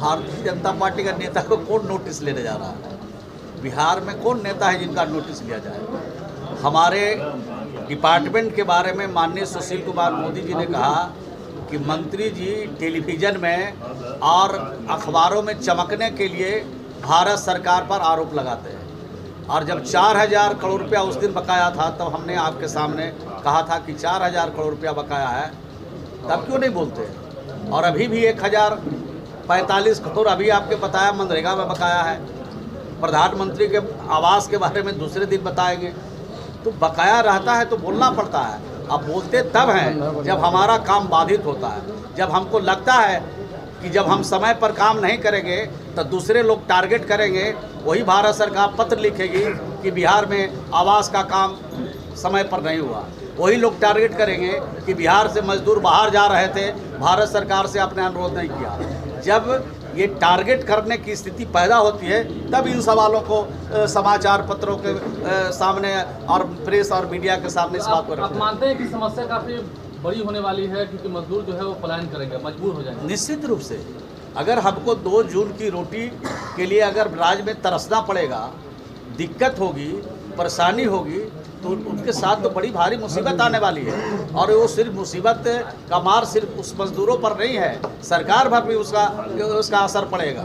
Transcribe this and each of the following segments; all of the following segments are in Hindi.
भारतीय जनता पार्टी का नेता को कौन नोटिस लेने जा रहा है? बिहार में कौन नेता है जिनका नोटिस लिया जाए? हमारे डिपार्टमेंट के बारे में माननीय सुशील कुमार मोदी जी ने कहा कि मंत्री जी टेलीविज़न में और अखबारों में चमकने के लिए भारत सरकार पर आरोप लगाते हैं। और जब 4000 करोड़ रुपया उस दिन बकाया था तब हमने आपके सामने कहा था कि 4000 करोड़ रुपया बकाया है, तब क्यों नहीं बोलते? और अभी भी 1045 करोड़ अभी आपके बताया मनरेगा में बकाया है। प्रधानमंत्री के आवास के बारे में दूसरे दिन बताएंगे। तो बकाया रहता है तो बोलना पड़ता है। अब बोलते तब हैं जब हमारा काम बाधित होता है, जब हमको लगता है कि जब हम समय पर काम नहीं करेंगे तो दूसरे लोग टारगेट करेंगे। वही भारत सरकार पत्र लिखेगी कि बिहार में आवास का काम समय पर नहीं हुआ। वही लोग टारगेट करेंगे कि बिहार से मजदूर बाहर जा रहे थे, भारत सरकार से आपने अनुरोध नहीं किया। जब ये टारगेट करने की स्थिति पैदा होती है तब इन सवालों को समाचार पत्रों के सामने और प्रेस और मीडिया के सामने इस बात को आप मानते हैं कि समस्या काफ़ी बड़ी होने वाली है क्योंकि मजदूर जो है वो पलायन करेंगे, मजबूर हो जाएंगे? निश्चित रूप से अगर हमको 2 जून की रोटी के लिए अगर राज्य में तरसना पड़ेगा, दिक्कत होगी, परेशानी होगी, तो उनके साथ तो बड़ी भारी मुसीबत आने वाली है। और वो सिर्फ मुसीबत का मार सिर्फ उस मजदूरों पर नहीं है, सरकार पर भी उसका असर पड़ेगा।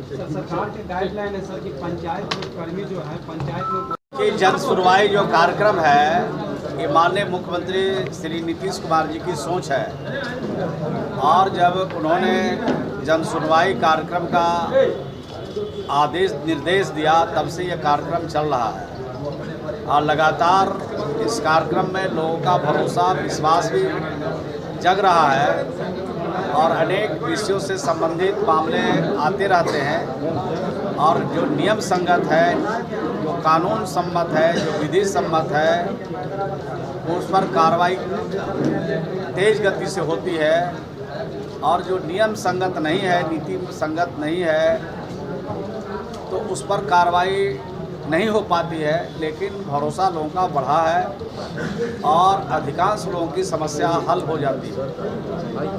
सरकार के गाइडलाइन है सर कि पंचायत कर्मी जो है पंचायत में जन सुनवाई जो कार्यक्रम है ये माननीय मुख्यमंत्री श्री नीतीश कुमार जी की सोच है। और जब उन्होंने जन सुनवाई कार्यक्रम का आदेश निर्देश दिया तब से ये कार्यक्रम चल रहा है और लगातार इस कार्यक्रम में लोगों का भरोसा विश्वास भी जग रहा है और अनेक विषयों से संबंधित मामले आते रहते हैं। और जो नियम संगत है, जो कानून सम्मत है, जो विधि सम्मत है, उस पर कार्रवाई तेज गति से होती है। और जो नियम संगत नहीं है, नीति संगत नहीं है, तो उस पर कार्रवाई नहीं हो पाती है। लेकिन भरोसा लोगों का बढ़ा है और अधिकांश लोगों की समस्या हल हो जाती है।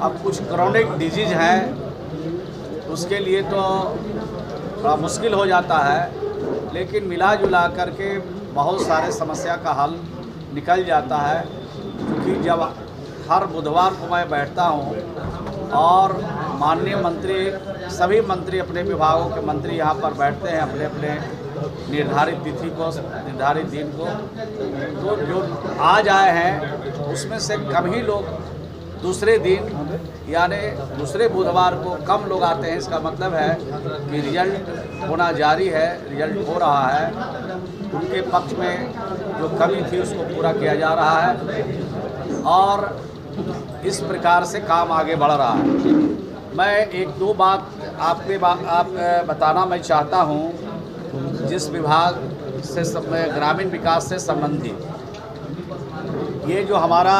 अब कुछ क्रोनिक डिजीज हैं, उसके लिए तो थोड़ा मुश्किल हो जाता है, लेकिन मिला जुला करके बहुत सारे समस्या का हल निकल जाता है। क्योंकि जब हर बुधवार को मैं बैठता हूँ और माननीय मंत्री, सभी मंत्री अपने विभागों के मंत्री यहाँ पर बैठते हैं अपने अपने निर्धारित तिथि को, निर्धारित दिन को, तो जो आज आए हैं उसमें से कम ही लोग दूसरे दिन यानी दूसरे बुधवार को कम लोग आते हैं। इसका मतलब है कि रिजल्ट होना जारी है, रिजल्ट हो रहा है। उनके पक्ष में जो कमी थी उसको पूरा किया जा रहा है और इस प्रकार से काम आगे बढ़ रहा है। मैं 1-2 बात आप बताना मैं चाहता हूँ जिस विभाग से ग्रामीण विकास से संबंधित ये जो हमारा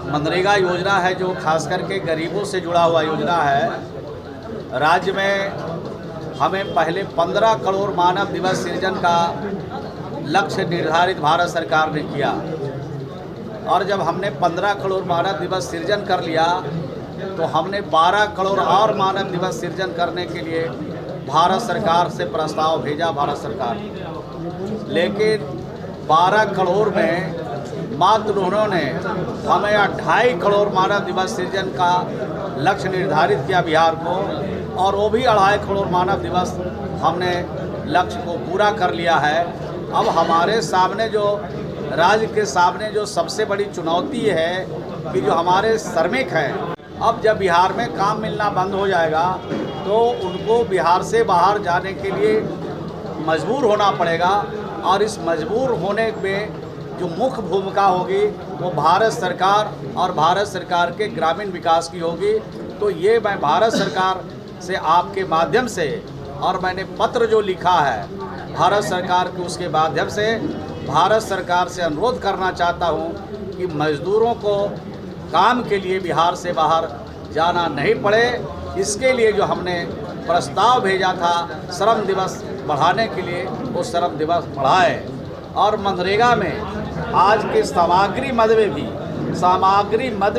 मनरेगा योजना है, जो खास करके गरीबों से जुड़ा हुआ योजना है। राज्य में हमें पहले 15 करोड़ मानव दिवस सृजन का लक्ष्य निर्धारित भारत सरकार ने किया और जब हमने 15 करोड़ मानव दिवस सृजन कर लिया तो हमने 12 करोड़ और मानव दिवस सृजन करने के लिए भारत सरकार से प्रस्ताव भेजा भारत सरकार। लेकिन 12 करोड़ में मात्र उन्होंने हमें 2.5 करोड़ मानव दिवस सृजन का लक्ष्य निर्धारित किया बिहार को, और वो भी 2.5 करोड़ मानव दिवस हमने लक्ष्य को पूरा कर लिया है। अब हमारे सामने जो राज्य के सामने जो सबसे बड़ी चुनौती है कि जो हमारे श्रमिक हैं, अब जब बिहार में काम मिलना बंद हो जाएगा तो उनको बिहार से बाहर जाने के लिए मजबूर होना पड़ेगा। और इस मजबूर होने में जो मुख्य भूमिका होगी वो भारत सरकार और भारत सरकार के ग्रामीण विकास की होगी। तो ये मैं भारत सरकार से आपके माध्यम से, और मैंने पत्र जो लिखा है भारत सरकार के, उसके माध्यम से भारत सरकार से अनुरोध करना चाहता हूँ कि मजदूरों को काम के लिए बिहार से बाहर जाना नहीं पड़े। इसके लिए जो हमने प्रस्ताव भेजा था श्रम दिवस बढ़ाने के लिए, वो श्रम दिवस बढ़ाए। और मनरेगा में आज के सामग्री मद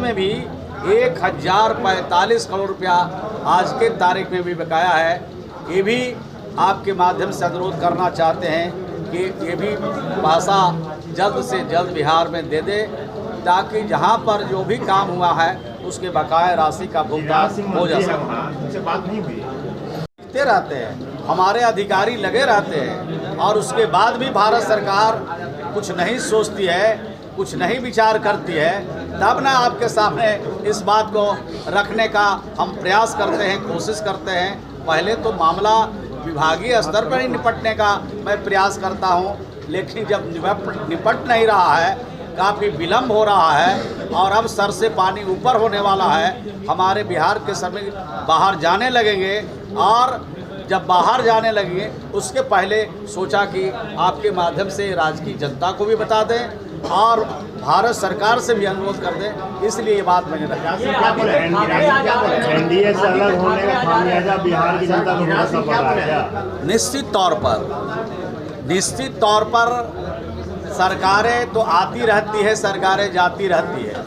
में भी 1045 करोड़ रुपया आज के तारीख में भी बकाया है। ये भी आपके माध्यम से अनुरोध करना चाहते हैं कि ये भी पैसा जल्द से जल्द बिहार में दे दे, ताकि जहां पर जो भी काम हुआ है उसके बकाया राशि का भुगतान हो जा सके। बात नहीं हुई लिखते रहते हैं, हमारे अधिकारी लगे रहते हैं, और उसके बाद भी भारत सरकार कुछ नहीं सोचती है, कुछ नहीं विचार करती है, तब ना आपके सामने इस बात को रखने का हम प्रयास करते हैं, कोशिश करते हैं। पहले तो मामला विभागीय स्तर पर ही निपटने का मैं प्रयास करता हूं, लेकिन जब निपट नहीं रहा है, काफ़ी विलम्ब हो रहा है और अब सर से पानी ऊपर होने वाला है। हमारे बिहार के श्रमिक बाहर जाने लगेंगे, और जब बाहर जाने लगेंगे उसके पहले सोचा कि आपके माध्यम से राज्य की जनता को भी बता दें और भारत सरकार से भी अनुरोध कर दें, इसलिए ये बात मैंने रखी। एनडीए से अलग होने का खामियाजा बिहार की जनता को भुगतना पड़ रहा है क्या? निश्चित तौर पर सरकारें तो आती रहती है, सरकारें जाती रहती है,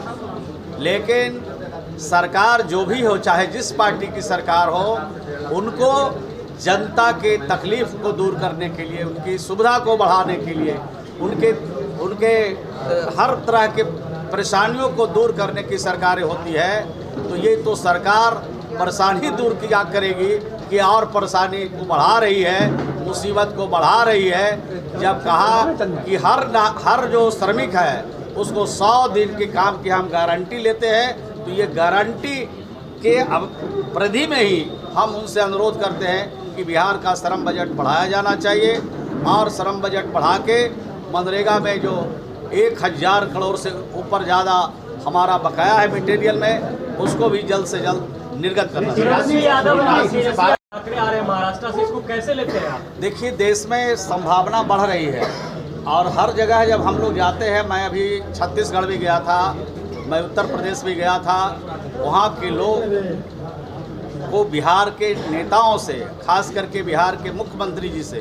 लेकिन सरकार जो भी हो, चाहे जिस पार्टी की सरकार हो, उनको जनता के तकलीफ को दूर करने के लिए, उनकी सुविधा को बढ़ाने के लिए, उनके हर तरह के परेशानियों को दूर करने की सरकारें होती है। तो ये तो सरकार परेशानी दूर किया करेगी कि और परेशानी को बढ़ा रही है, मुसीबत को बढ़ा रही है। जब कहा कि हर जो श्रमिक है उसको 100 दिन के काम की हम गारंटी लेते हैं, तो ये गारंटी के परिधि में ही हम उनसे अनुरोध करते हैं कि बिहार का श्रम बजट बढ़ाया जाना चाहिए, और श्रम बजट बढ़ा के मनरेगा में जो 1000 करोड़ से ऊपर ज़्यादा हमारा बकाया है मटेरियल में, उसको भी जल्द से जल्द निर्गत करना चाहिए। महाराष्ट्र से, इसको कैसे लेते हैं आप? देखिए, देश में संभावना बढ़ रही है और हर जगह जब हम लोग जाते हैं, मैं अभी छत्तीसगढ़ भी गया था, मैं उत्तर प्रदेश भी गया था, वहाँ के लोग को बिहार के नेताओं से, खास करके बिहार के मुख्यमंत्री जी से,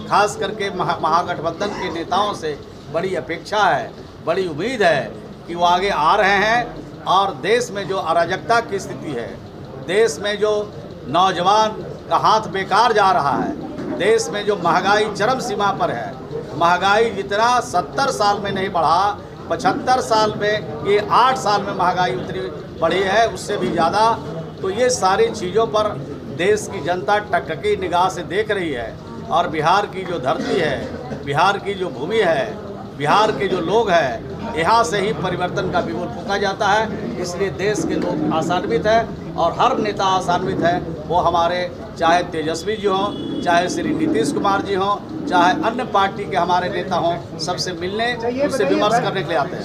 खास करके महागठबंधन के नेताओं से बड़ी अपेक्षा है, बड़ी उम्मीद है कि वो आगे आ रहे हैं। और देश में जो अराजकता की स्थिति है, देश में जो नौजवान का हाथ बेकार जा रहा है, देश में जो महंगाई चरम सीमा पर है, महंगाई जितना 70 साल में नहीं बढ़ा, 75 साल में, ये 8 साल में महंगाई उतनी बढ़ी है, उससे भी ज़्यादा। तो ये सारी चीज़ों पर देश की जनता टकटकी निगाह से देख रही है, और बिहार की जो धरती है, बिहार की जो भूमि है, बिहार के जो लोग हैं, यहाँ से ही परिवर्तन का बिगुल फूंका जाता है। इसलिए देश के लोग आशान्वित हैं और हर नेता आशान्वित है। वो हमारे चाहे तेजस्वी जी हों, चाहे श्री नीतीश कुमार जी हों, चाहे अन्य पार्टी के हमारे नेता हों, सबसे मिलने, उनसे विमर्श करने के लिए आते हैं।